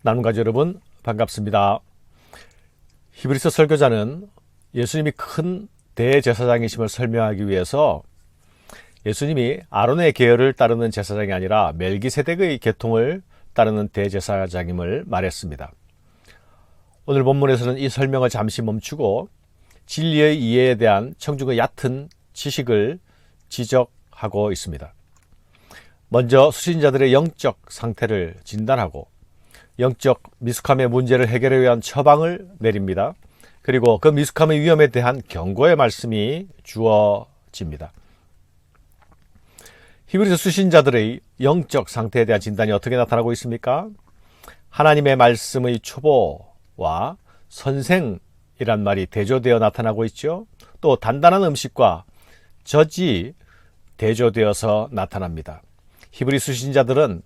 나눔가족 여러분 반갑습니다. 히브리서 설교자는 예수님이 큰 대제사장이심을 설명하기 위해서 예수님이 아론의 계열을 따르는 제사장이 아니라 멜기세덱의 계통을 따르는 대제사장임을 말했습니다. 오늘 본문에서는 이 설명을 잠시 멈추고 진리의 이해에 대한 청중의 얕은 지식을 지적하고 있습니다. 먼저 수신자들의 영적 상태를 진단하고 영적 미숙함의 문제를 해결하기 위한 처방을 내립니다. 그리고 그 미숙함의 위험에 대한 경고의 말씀이 주어집니다. 히브리서 수신자들의 영적 상태에 대한 진단이 어떻게 나타나고 있습니까? 하나님의 말씀의 초보와 선생이란 말이 대조되어 나타나고 있죠. 또 단단한 음식과 젖이 대조되어서 나타납니다. 히브리 수신자들은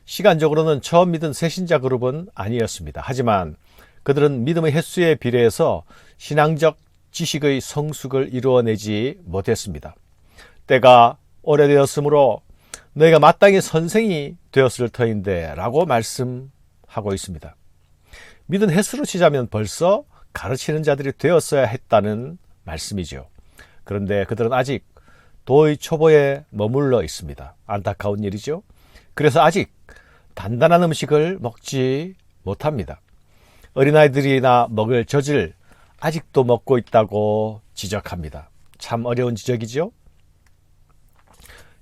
시간적으로는 처음 믿은 새신자 그룹은 아니었습니다. 하지만 그들은 믿음의 횟수에 비례해서 신앙적 지식의 성숙을 이루어내지 못했습니다. 때가 오래되었으므로 너희가 마땅히 선생이 되었을 터인데 라고 말씀하고 있습니다. 믿은 횟수로 치자면 벌써 가르치는 자들이 되었어야 했다는 말씀이죠. 그런데 그들은 아직 도의 초보에 머물러 있습니다. 안타까운 일이죠. 그래서 아직 단단한 음식을 먹지 못합니다. 어린아이들이나 먹을 젖을 아직도 먹고 있다고 지적합니다. 참 어려운 지적이죠.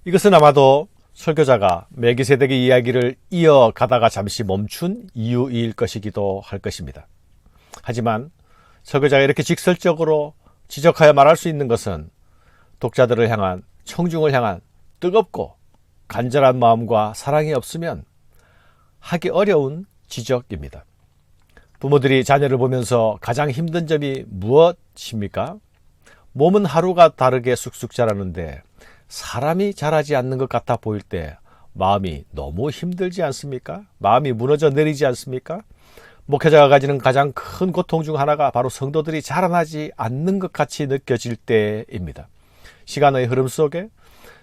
이것은 아마도 설교자가 멜기세덱의 이야기를 이어가다가 잠시 멈춘 이유일 것이기도 할 것입니다. 하지만 설교자가 이렇게 직설적으로 지적하여 말할 수 있는 것은 독자들을 향한, 청중을 향한 뜨겁고 간절한 마음과 사랑이 없으면 하기 어려운 지적입니다. 부모들이 자녀를 보면서 가장 힘든 점이 무엇입니까? 몸은 하루가 다르게 쑥쑥 자라는데 사람이 자라지 않는 것 같아 보일 때 마음이 너무 힘들지 않습니까? 마음이 무너져 내리지 않습니까? 목회자가 가지는 가장 큰 고통 중 하나가 바로 성도들이 자라나지 않는 것 같이 느껴질 때입니다. 시간의 흐름 속에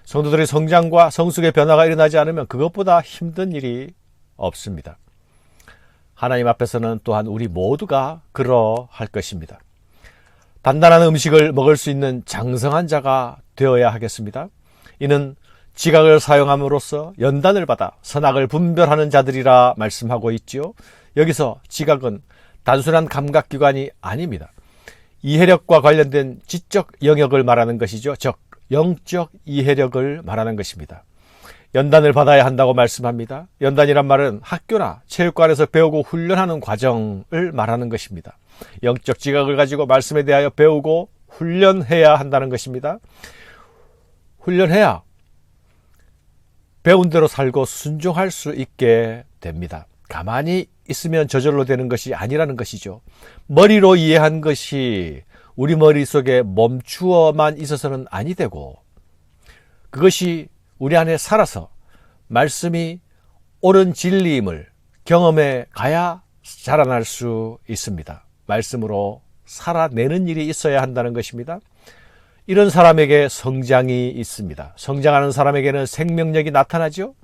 성도들의 성장과 성숙의 변화가 일어나지 않으면 그것보다 힘든 일이 없습니다. 하나님 앞에서는 또한 우리 모두가 그러할 것입니다. 단단한 음식을 먹을 수 있는 장성한 자가 되어야 하겠습니다. 이는 지각을 사용함으로써 연단을 받아 선악을 분별하는 자들이라 말씀하고 있지요. 여기서 지각은 단순한 감각기관이 아닙니다. 이해력과 관련된 지적 영역을 말하는 것이죠. 즉 영적 이해력을 말하는 것입니다. 연단을 받아야 한다고 말씀합니다. 연단이란 말은 학교나 체육관에서 배우고 훈련하는 과정을 말하는 것입니다. 영적 지각을 가지고 말씀에 대하여 배우고 훈련해야 한다는 것입니다. 훈련해야 배운 대로 살고 순종할 수 있게 됩니다. 가만히 있으면 저절로 되는 것이 아니라는 것이죠. 머리로 이해한 것이 우리 머릿속에 멈추어만 있어서는 아니 되고 그것이 우리 안에 살아서 말씀이 옳은 진리임을 경험해 가야 자라날 수 있습니다. 말씀으로 살아내는 일이 있어야 한다는 것입니다. 이런 사람에게 성장이 있습니다. 성장하는 사람에게는 생명력이 나타나죠.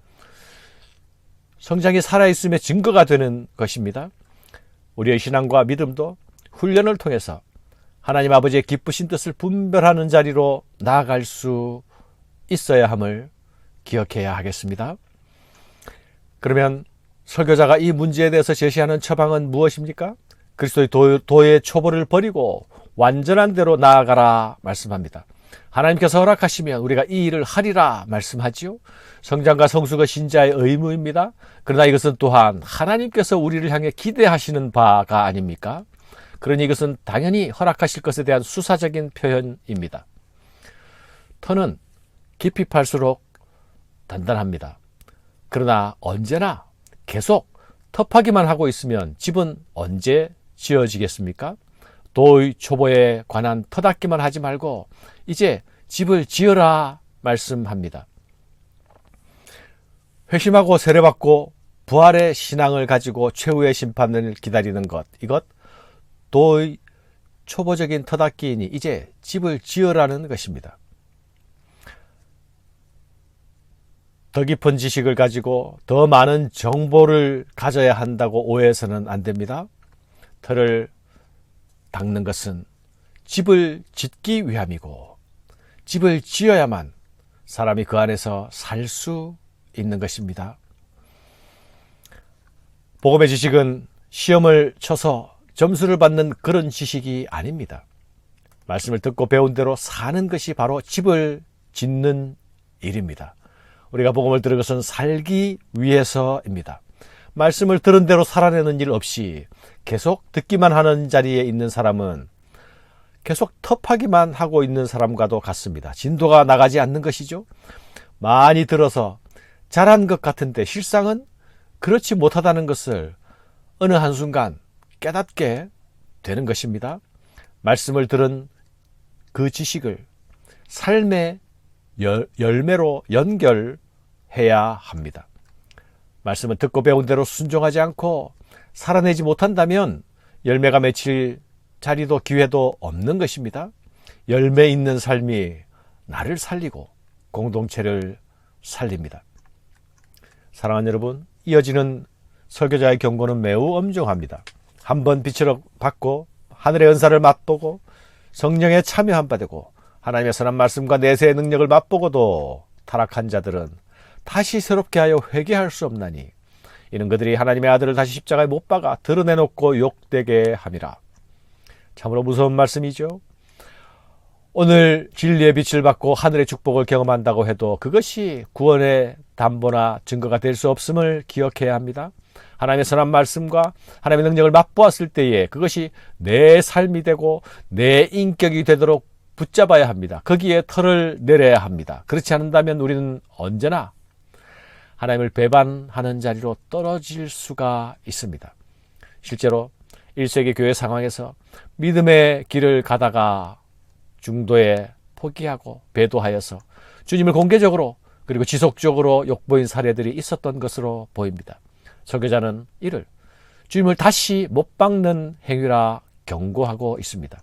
성장이 살아있음의 증거가 되는 것입니다. 우리의 신앙과 믿음도 훈련을 통해서 하나님 아버지의 기쁘신 뜻을 분별하는 자리로 나아갈 수 있어야 함을 기억해야 하겠습니다. 그러면 설교자가 이 문제에 대해서 제시하는 처방은 무엇입니까? 그리스도의 도의 초보를 버리고 완전한 대로 나아가라 말씀합니다. 하나님께서 허락하시면 우리가 이 일을 하리라 말씀하지요. 성장과 성숙은 신자의 의무입니다. 그러나 이것은 또한 하나님께서 우리를 향해 기대하시는 바가 아닙니까? 그러니 이것은 당연히 허락하실 것에 대한 수사적인 표현입니다. 터는 깊이 팔수록 단단합니다. 그러나 언제나 계속 터파기만 하고 있으면 집은 언제 지어지겠습니까? 도의 초보에 관한 터닦기만 하지 말고 이제 집을 지어라 말씀합니다. 회심하고 세례받고 부활의 신앙을 가지고 최후의 심판을 기다리는 것, 이것 도의 초보적인 터닦기이니 이제 집을 지으라는 것입니다. 더 깊은 지식을 가지고 더 많은 정보를 가져야 한다고 오해해서는 안 됩니다. 터를 닦는 것은 집을 짓기 위함이고 집을 지어야만 사람이 그 안에서 살 수 있는 것입니다. 복음의 지식은 시험을 쳐서 점수를 받는 그런 지식이 아닙니다. 말씀을 듣고 배운 대로 사는 것이 바로 집을 짓는 일입니다. 우리가 복음을 들은 것은 살기 위해서입니다. 말씀을 들은 대로 살아내는 일 없이 계속 듣기만 하는 자리에 있는 사람은 계속 텁하기만 하고 있는 사람과도 같습니다. 진도가 나가지 않는 것이죠. 많이 들어서 잘한 것 같은데 실상은 그렇지 못하다는 것을 어느 한순간 깨닫게 되는 것입니다. 말씀을 들은 그 지식을 삶의 열매로 연결해야 합니다. 말씀을 듣고 배운 대로 순종하지 않고 살아내지 못한다면 열매가 맺힐 자리도 기회도 없는 것입니다. 열매 있는 삶이 나를 살리고 공동체를 살립니다. 사랑하는 여러분, 이어지는 설교자의 경고는 매우 엄중합니다. 한번 빛을 받고 하늘의 은사를 맛보고 성령에 참여한 바 되고 하나님의 선한 말씀과 내세의 능력을 맛보고도 타락한 자들은 다시 새롭게 하여 회개할 수 없나니 이는 그들이 하나님의 아들을 다시 십자가에 못 박아 드러내놓고 욕되게 함이라. 참으로 무서운 말씀이죠. 오늘 진리의 빛을 받고 하늘의 축복을 경험한다고 해도 그것이 구원의 담보나 증거가 될 수 없음을 기억해야 합니다. 하나님의 선한 말씀과 하나님의 능력을 맛보았을 때에 그것이 내 삶이 되고 내 인격이 되도록 붙잡아야 합니다. 거기에 털을 내려야 합니다. 그렇지 않는다면 우리는 언제나 하나님을 배반하는 자리로 떨어질 수가 있습니다. 실제로 1세기 교회 상황에서 믿음의 길을 가다가 중도에 포기하고 배도하여서 주님을 공개적으로 그리고 지속적으로 욕보인 사례들이 있었던 것으로 보입니다. 설교자는 이를 주님을 다시 못 박는 행위라 경고하고 있습니다.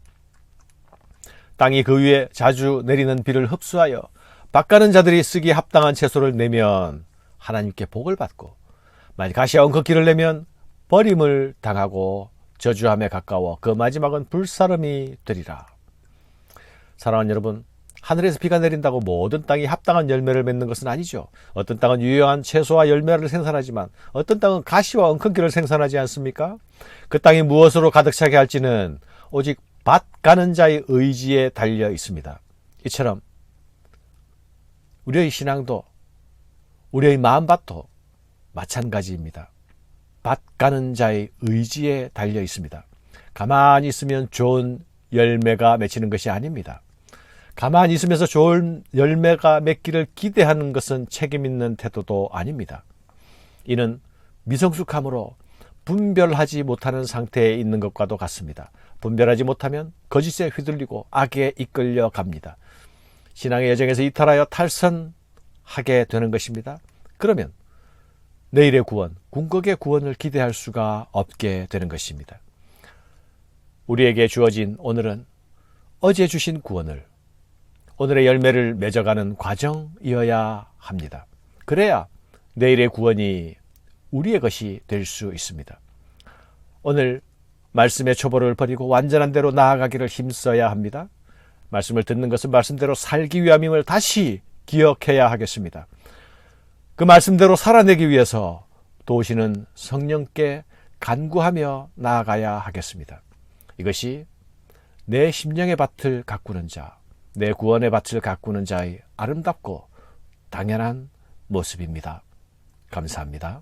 땅이 그 위에 자주 내리는 비를 흡수하여 밭가는 자들이 쓰기에 합당한 채소를 내면 하나님께 복을 받고 만약 가시와 엉겅퀴를 내면 버림을 당하고 저주함에 가까워 그 마지막은 불사름이 되리라. 사랑하는 여러분, 하늘에서 비가 내린다고 모든 땅이 합당한 열매를 맺는 것은 아니죠. 어떤 땅은 유효한 채소와 열매를 생산하지만 어떤 땅은 가시와 엉겅퀴를 생산하지 않습니까? 그 땅이 무엇으로 가득 차게 할지는 오직 밭 가는 자의 의지에 달려 있습니다. 이처럼 우리의 신앙도 우리의 마음밭도 마찬가지입니다. 밭 가는 자의 의지에 달려 있습니다. 가만히 있으면 좋은 열매가 맺히는 것이 아닙니다. 가만히 있으면서 좋은 열매가 맺기를 기대하는 것은 책임있는 태도도 아닙니다. 이는 미성숙함으로 분별하지 못하는 상태에 있는 것과도 같습니다. 분별하지 못하면 거짓에 휘둘리고 악에 이끌려 갑니다. 신앙의 여정에서 이탈하여 탈선하게 되는 것입니다. 그러면 내일의 구원, 궁극의 구원을 기대할 수가 없게 되는 것입니다. 우리에게 주어진 오늘은 어제 주신 구원을 오늘의 열매를 맺어가는 과정이어야 합니다. 그래야 내일의 구원이 우리의 것이 될 수 있습니다. 오늘 말씀의 초보를 버리고 완전한 대로 나아가기를 힘써야 합니다. 말씀을 듣는 것은 말씀대로 살기 위함임을 다시 기억해야 하겠습니다. 그 말씀대로 살아내기 위해서 도우시는 성령께 간구하며 나아가야 하겠습니다. 이것이 내 심령의 밭을 가꾸는 자, 내 구원의 밭을 가꾸는 자의 아름답고 당연한 모습입니다. 감사합니다.